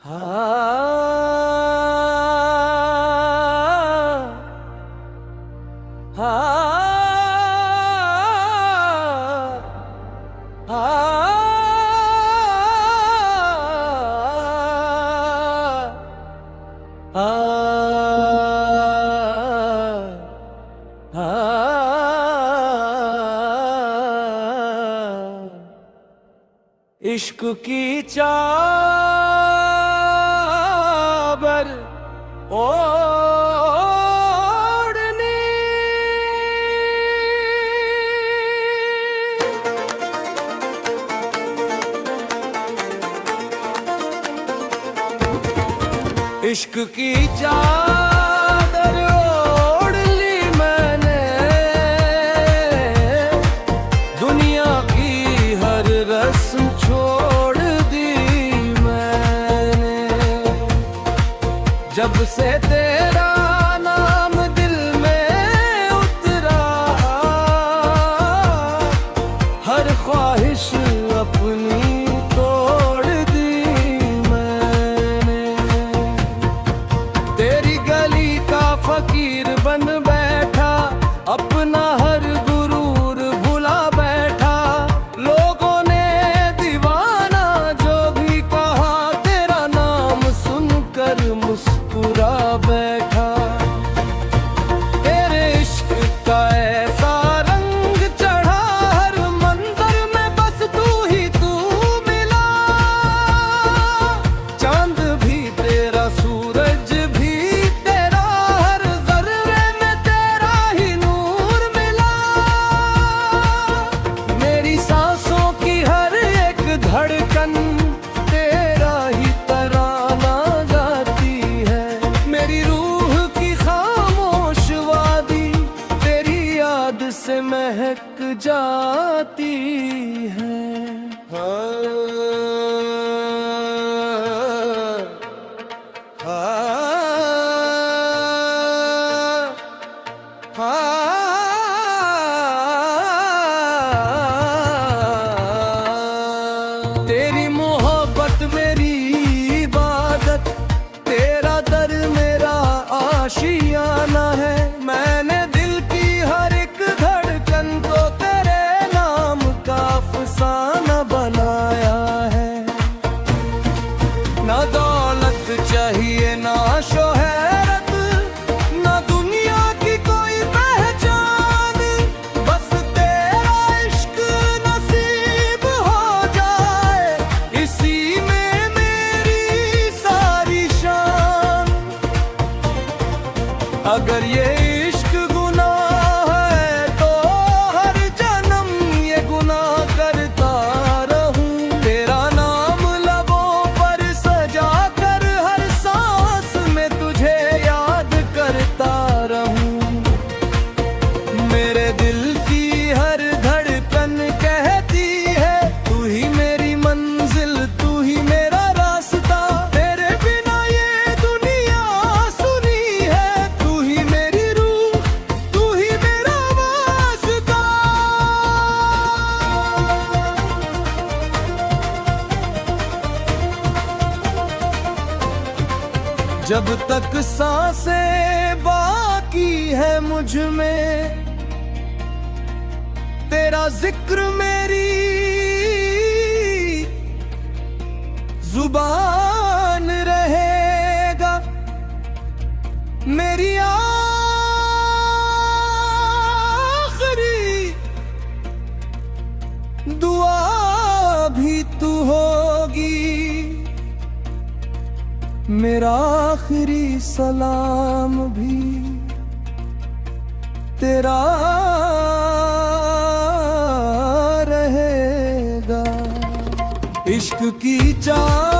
हाँ इश्क की चादर ओढ़नी इश्क की चादर ओढ़ ली मैंने, दुनिया की हर रस्म छोड़ दी मैंने। जब से तेरा नाम दिल में उतरा, हर ख्वाहिश अपनी तोड़ दी मैंने। तेरी गली का फकीर बन बैठा, अपना हर गुरूर भुला बैठा। लोगों ने दीवाना जो भी कहा, तेरा नाम सुनकर मुस्कुरा बैठा। तेरे इश्क का ऐसा रंग चढ़ा, हर मंजर में बस तू ही तू मिला। चांद भी तेरा, सूरज भी तेरा, हर जर्रे में तेरा ही नूर मिला। मेरी सांसों की हर एक धड़कन तेरा ही तराना गाती है। मेरी रूह की खामोश वादी तेरी याद से महक जाती है। तेरी मोहब्बत मेरी इबादत, तेरा दर मेरा आशियाना है। मैंने दिल की हर एक धड़कन को तेरे नाम का अफसाना बनाया है। ना दौलत चाहिए ना शोहरत, ना दुनिया की कोई पहचान, बस तेरा इश्क नसीब हो जाए, इसी में मेरी सारी शान। अगर ये इश्क गुनाह है तो हर जन्म ये गुनाह करता रहूं। तेरा नाम लबों पर सजा कर हर सांस में तुझे याद करता रहूं। मेरे दिल की हर धड़कन कहती है, तू ही मेरी मंजिल, तू ही मेरा रास्ता। तेरे बिना ये दुनिया सुनी है, तू ही मेरी रूह, तू ही मेरा वास्ता। जब तक सांसें बाकी है मुझ में, तेरा जिक्र मेरी जुबान रहेगा। मेरी आखिरी दुआ भी तू होगी, मेरा आखिरी सलाम भी तेरा रहेगा। इश्क की चाह